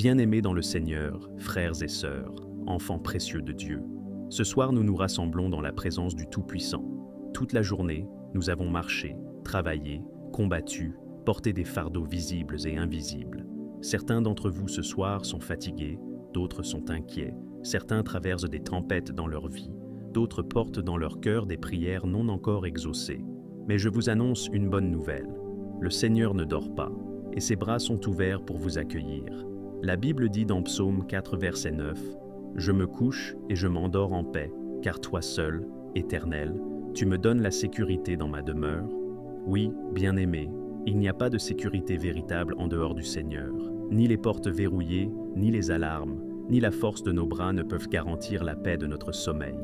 Bien-aimés dans le Seigneur, frères et sœurs, enfants précieux de Dieu, ce soir nous nous rassemblons dans la présence du Tout-Puissant. Toute la journée, nous avons marché, travaillé, combattu, porté des fardeaux visibles et invisibles. Certains d'entre vous ce soir sont fatigués, d'autres sont inquiets, certains traversent des tempêtes dans leur vie, d'autres portent dans leur cœur des prières non encore exaucées. Mais je vous annonce une bonne nouvelle. Le Seigneur ne dort pas, et ses bras sont ouverts pour vous accueillir. La Bible dit dans Psaume 4, verset 9, « Je me couche et je m'endors en paix, car toi seul, Éternel, tu me donnes la sécurité dans ma demeure. » Oui, bien-aimé, il n'y a pas de sécurité véritable en dehors du Seigneur. Ni les portes verrouillées, ni les alarmes, ni la force de nos bras ne peuvent garantir la paix de notre sommeil.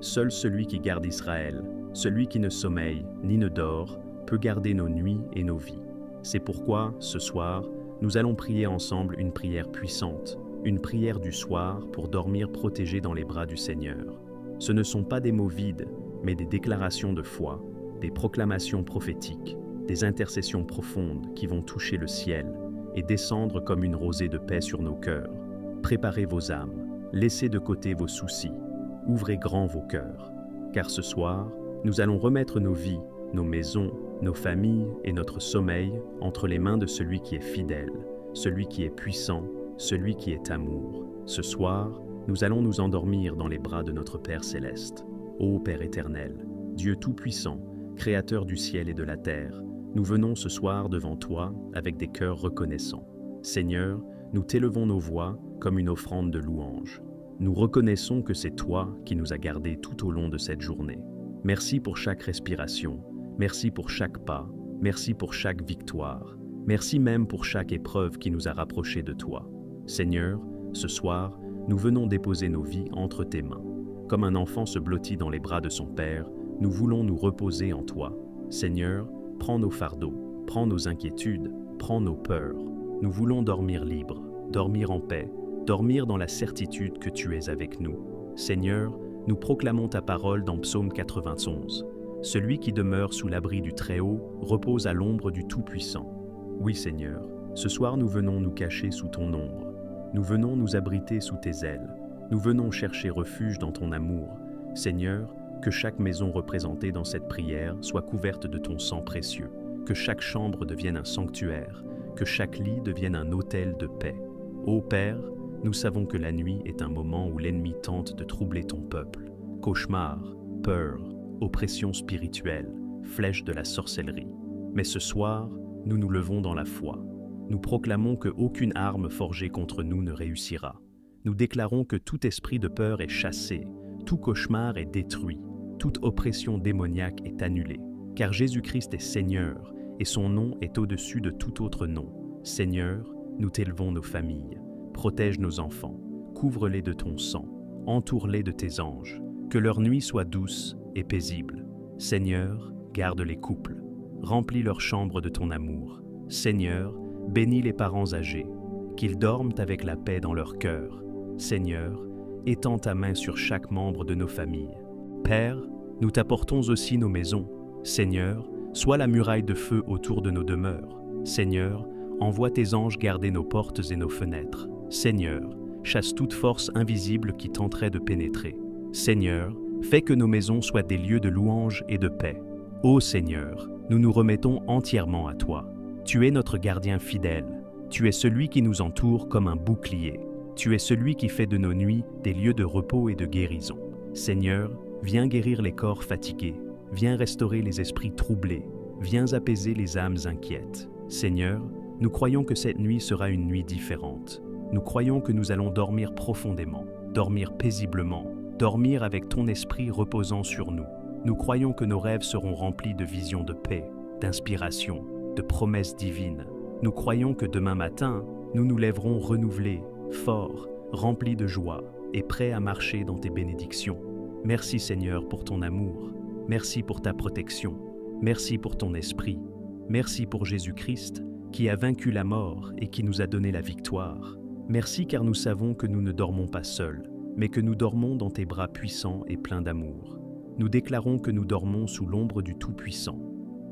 Seul celui qui garde Israël, celui qui ne sommeille ni ne dort, peut garder nos nuits et nos vies. C'est pourquoi, ce soir, nous allons prier ensemble une prière puissante, une prière du soir pour dormir protégé dans les bras du Seigneur. Ce ne sont pas des mots vides, mais des déclarations de foi, des proclamations prophétiques, des intercessions profondes qui vont toucher le ciel et descendre comme une rosée de paix sur nos cœurs. Préparez vos âmes, laissez de côté vos soucis, ouvrez grand vos cœurs, car ce soir, nous allons remettre nos vies, nos maisons, nos familles et notre sommeil entre les mains de celui qui est fidèle, celui qui est puissant, celui qui est amour. Ce soir, nous allons nous endormir dans les bras de notre Père céleste. Ô Père éternel, Dieu tout-puissant, Créateur du ciel et de la terre, nous venons ce soir devant toi avec des cœurs reconnaissants. Seigneur, nous t'élevons nos voix comme une offrande de louange. Nous reconnaissons que c'est toi qui nous as gardés tout au long de cette journée. Merci pour chaque respiration, merci pour chaque pas, merci pour chaque victoire, merci même pour chaque épreuve qui nous a rapprochés de toi. Seigneur, ce soir, nous venons déposer nos vies entre tes mains. Comme un enfant se blottit dans les bras de son Père, nous voulons nous reposer en toi. Seigneur, prends nos fardeaux, prends nos inquiétudes, prends nos peurs. Nous voulons dormir libres, dormir en paix, dormir dans la certitude que tu es avec nous. Seigneur, nous proclamons ta parole dans Psaume 91. Celui qui demeure sous l'abri du Très-Haut repose à l'ombre du Tout-Puissant. Oui, Seigneur, ce soir nous venons nous cacher sous ton ombre. Nous venons nous abriter sous tes ailes. Nous venons chercher refuge dans ton amour. Seigneur, que chaque maison représentée dans cette prière soit couverte de ton sang précieux, que chaque chambre devienne un sanctuaire, que chaque lit devienne un autel de paix. Ô Père, nous savons que la nuit est un moment où l'ennemi tente de troubler ton peuple. Cauchemars, peur, oppression spirituelle, flèche de la sorcellerie. Mais ce soir, nous nous levons dans la foi. Nous proclamons qu'aucune arme forgée contre nous ne réussira. Nous déclarons que tout esprit de peur est chassé, tout cauchemar est détruit, toute oppression démoniaque est annulée, car Jésus-Christ est Seigneur et son nom est au-dessus de tout autre nom. Seigneur, nous t'élevons nos familles, protège nos enfants, couvre-les de ton sang, entoure-les de tes anges, que leur nuit soit douce et paisible. Seigneur, garde les couples, remplis leurs chambres de ton amour. Seigneur, bénis les parents âgés, qu'ils dorment avec la paix dans leur cœur. Seigneur, étends ta main sur chaque membre de nos familles. Père, nous t'apportons aussi nos maisons. Seigneur, sois la muraille de feu autour de nos demeures. Seigneur, envoie tes anges garder nos portes et nos fenêtres. Seigneur, chasse toute force invisible qui tenterait de pénétrer. Seigneur, fais que nos maisons soient des lieux de louange et de paix. Ô Seigneur, nous nous remettons entièrement à toi. Tu es notre gardien fidèle. Tu es celui qui nous entoure comme un bouclier. Tu es celui qui fait de nos nuits des lieux de repos et de guérison. Seigneur, viens guérir les corps fatigués. Viens restaurer les esprits troublés. Viens apaiser les âmes inquiètes. Seigneur, nous croyons que cette nuit sera une nuit différente. Nous croyons que nous allons dormir profondément, dormir paisiblement, dormir avec ton esprit reposant sur nous. Nous croyons que nos rêves seront remplis de visions de paix, d'inspiration, de promesses divines. Nous croyons que demain matin, nous nous lèverons renouvelés, forts, remplis de joie et prêts à marcher dans tes bénédictions. Merci Seigneur pour ton amour. Merci pour ta protection. Merci pour ton esprit. Merci pour Jésus-Christ qui a vaincu la mort et qui nous a donné la victoire. Merci car nous savons que nous ne dormons pas seuls, mais que nous dormons dans tes bras puissants et pleins d'amour. Nous déclarons que nous dormons sous l'ombre du Tout-Puissant.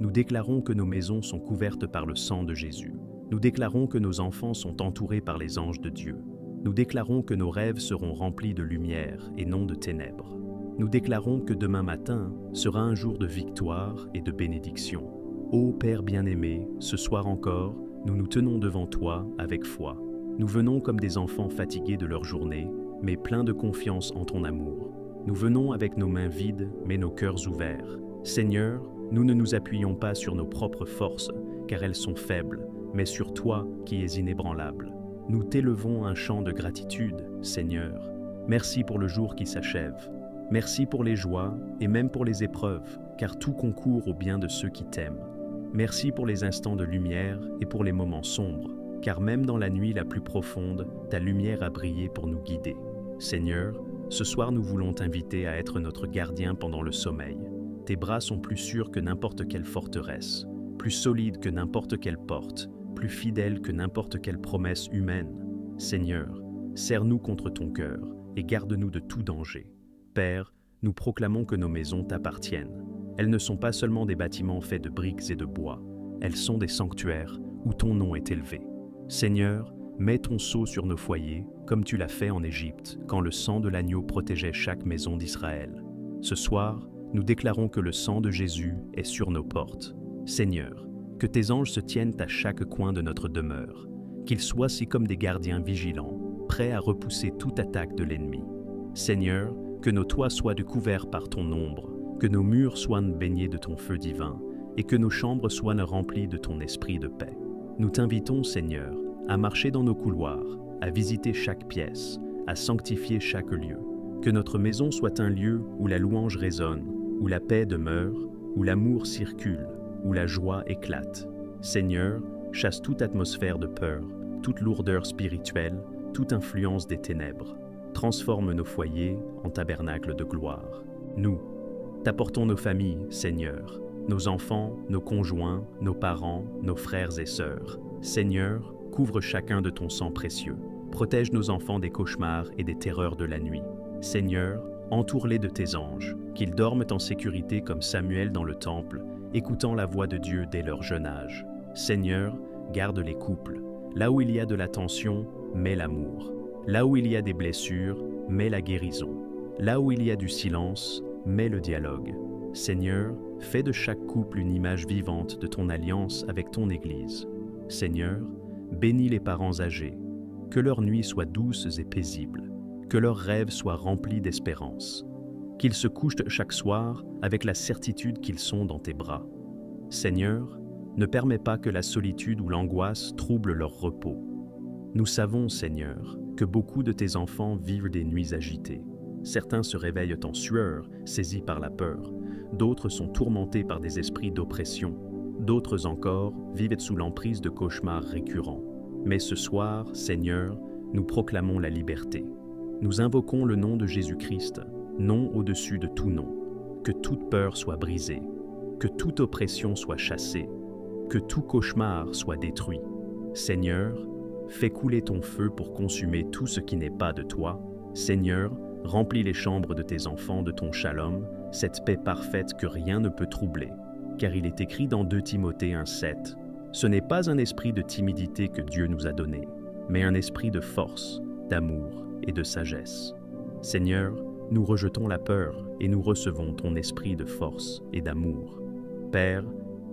Nous déclarons que nos maisons sont couvertes par le sang de Jésus. Nous déclarons que nos enfants sont entourés par les anges de Dieu. Nous déclarons que nos rêves seront remplis de lumière et non de ténèbres. Nous déclarons que demain matin sera un jour de victoire et de bénédiction. Ô Père bien-aimé, ce soir encore, nous nous tenons devant toi avec foi. Nous venons comme des enfants fatigués de leur journée, mais pleins de confiance en ton amour. Nous venons avec nos mains vides, mais nos cœurs ouverts. Seigneur, nous ne nous appuyons pas sur nos propres forces, car elles sont faibles, mais sur toi qui es inébranlable. Nous t'élevons un chant de gratitude, Seigneur. Merci pour le jour qui s'achève. Merci pour les joies et même pour les épreuves, car tout concourt au bien de ceux qui t'aiment. Merci pour les instants de lumière et pour les moments sombres, car même dans la nuit la plus profonde, ta lumière a brillé pour nous guider. Seigneur, ce soir nous voulons t'inviter à être notre gardien pendant le sommeil. Tes bras sont plus sûrs que n'importe quelle forteresse, plus solides que n'importe quelle porte, plus fidèles que n'importe quelle promesse humaine. Seigneur, serre-nous contre ton cœur et garde-nous de tout danger. Père, nous proclamons que nos maisons t'appartiennent. Elles ne sont pas seulement des bâtiments faits de briques et de bois, elles sont des sanctuaires où ton nom est élevé. Seigneur, mets ton sceau sur nos foyers, comme tu l'as fait en Égypte, quand le sang de l'agneau protégeait chaque maison d'Israël. Ce soir, nous déclarons que le sang de Jésus est sur nos portes. Seigneur, que tes anges se tiennent à chaque coin de notre demeure, qu'ils soient si comme des gardiens vigilants, prêts à repousser toute attaque de l'ennemi. Seigneur, que nos toits soient couverts par ton ombre, que nos murs soient baignés de ton feu divin, et que nos chambres soient remplies de ton esprit de paix. Nous t'invitons, Seigneur, à marcher dans nos couloirs, à visiter chaque pièce, à sanctifier chaque lieu. Que notre maison soit un lieu où la louange résonne, où la paix demeure, où l'amour circule, où la joie éclate. Seigneur, chasse toute atmosphère de peur, toute lourdeur spirituelle, toute influence des ténèbres. Transforme nos foyers en tabernacle de gloire. Nous, t'apportons nos familles, Seigneur, nos enfants, nos conjoints, nos parents, nos frères et sœurs. Seigneur, couvre chacun de ton sang précieux. Protège nos enfants des cauchemars et des terreurs de la nuit. Seigneur, entoure-les de tes anges, qu'ils dorment en sécurité comme Samuel dans le temple, écoutant la voix de Dieu dès leur jeune âge. Seigneur, garde les couples. Là où il y a de la tension, mets l'amour. Là où il y a des blessures, mets la guérison. Là où il y a du silence, mets le dialogue. Seigneur, fais de chaque couple une image vivante de ton alliance avec ton Église. Seigneur, bénis les parents âgés. Que leurs nuits soient douces et paisibles. Que leurs rêves soient remplis d'espérance. Qu'ils se couchent chaque soir avec la certitude qu'ils sont dans tes bras. Seigneur, ne permets pas que la solitude ou l'angoisse troublent leur repos. Nous savons, Seigneur, que beaucoup de tes enfants vivent des nuits agitées. Certains se réveillent en sueur, saisis par la peur. D'autres sont tourmentés par des esprits d'oppression. D'autres encore vivent sous l'emprise de cauchemars récurrents. Mais ce soir, Seigneur, nous proclamons la liberté. Nous invoquons le nom de Jésus-Christ, nom au-dessus de tout nom. Que toute peur soit brisée, que toute oppression soit chassée, que tout cauchemar soit détruit. Seigneur, fais couler ton feu pour consumer tout ce qui n'est pas de toi. Seigneur, remplis les chambres de tes enfants de ton shalom, cette paix parfaite que rien ne peut troubler. Car il est écrit dans 2 Timothée 1,7, « Ce n'est pas un esprit de timidité que Dieu nous a donné, mais un esprit de force, d'amour et de sagesse. » Seigneur, nous rejetons la peur et nous recevons ton esprit de force et d'amour. Père,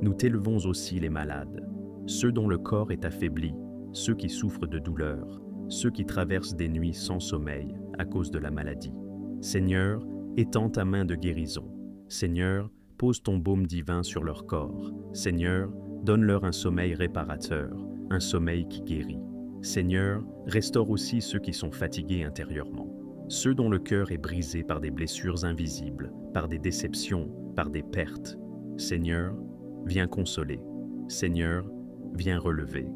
nous t'élevons aussi les malades, ceux dont le corps est affaibli, ceux qui souffrent de douleur, ceux qui traversent des nuits sans sommeil à cause de la maladie. Seigneur, étends ta main de guérison. Seigneur, pose ton baume divin sur leur corps. Seigneur, donne-leur un sommeil réparateur, un sommeil qui guérit. Seigneur, restaure aussi ceux qui sont fatigués intérieurement, ceux dont le cœur est brisé par des blessures invisibles, par des déceptions, par des pertes. Seigneur, viens consoler. Seigneur, viens relever.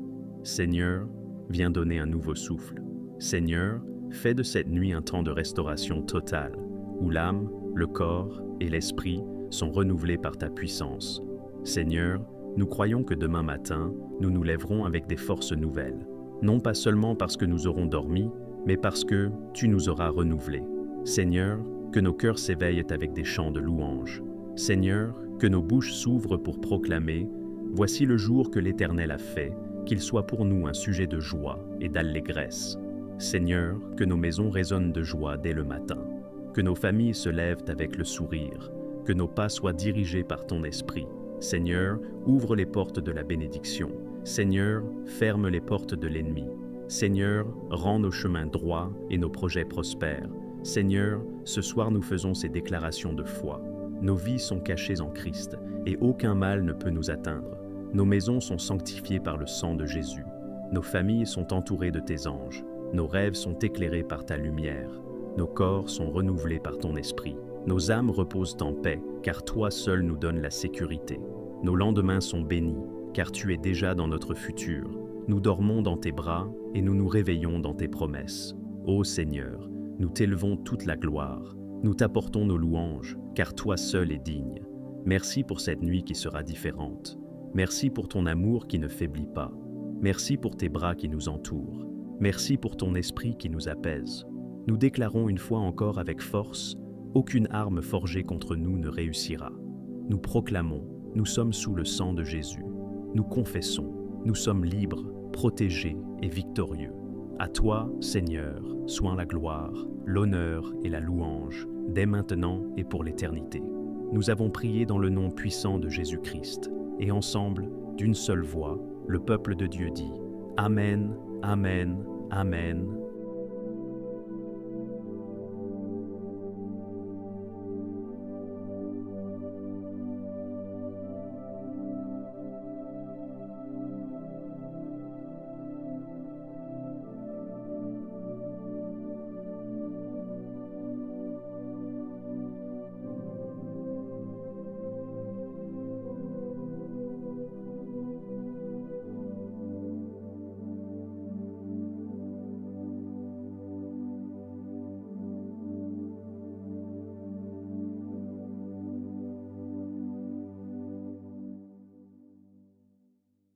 Seigneur, viens donner un nouveau souffle. Seigneur, fais de cette nuit un temps de restauration totale, où l'âme, le corps et l'esprit sont renouvelés par ta puissance. Seigneur, nous croyons que demain matin, nous nous lèverons avec des forces nouvelles, non pas seulement parce que nous aurons dormi, mais parce que tu nous auras renouvelés. Seigneur, que nos cœurs s'éveillent avec des chants de louange. Seigneur, que nos bouches s'ouvrent pour proclamer « Voici le jour que l'Éternel a fait, qu'il soit pour nous un sujet de joie et d'allégresse. Seigneur, que nos maisons résonnent de joie dès le matin, que nos familles se lèvent avec le sourire, que nos pas soient dirigés par ton esprit. Seigneur, ouvre les portes de la bénédiction. Seigneur, ferme les portes de l'ennemi. Seigneur, rends nos chemins droits et nos projets prospères. Seigneur, ce soir nous faisons ces déclarations de foi. Nos vies sont cachées en Christ et aucun mal ne peut nous atteindre. Nos maisons sont sanctifiées par le sang de Jésus. Nos familles sont entourées de tes anges. Nos rêves sont éclairés par ta lumière. Nos corps sont renouvelés par ton esprit. Nos âmes reposent en paix, car toi seul nous donnes la sécurité. Nos lendemains sont bénis, car tu es déjà dans notre futur. Nous dormons dans tes bras et nous nous réveillons dans tes promesses. Ô Seigneur, nous t'élevons toute la gloire. Nous t'apportons nos louanges, car toi seul es digne. Merci pour cette nuit qui sera différente. Merci pour ton amour qui ne faiblit pas. Merci pour tes bras qui nous entourent. Merci pour ton esprit qui nous apaise. Nous déclarons une fois encore avec force, aucune arme forgée contre nous ne réussira. Nous proclamons, nous sommes sous le sang de Jésus. Nous confessons, nous sommes libres, protégés et victorieux. À toi, Seigneur, soit la gloire, l'honneur et la louange, dès maintenant et pour l'éternité. Nous avons prié dans le nom puissant de Jésus-Christ, et ensemble, d'une seule voix, le peuple de Dieu dit « Amen, Amen, Amen,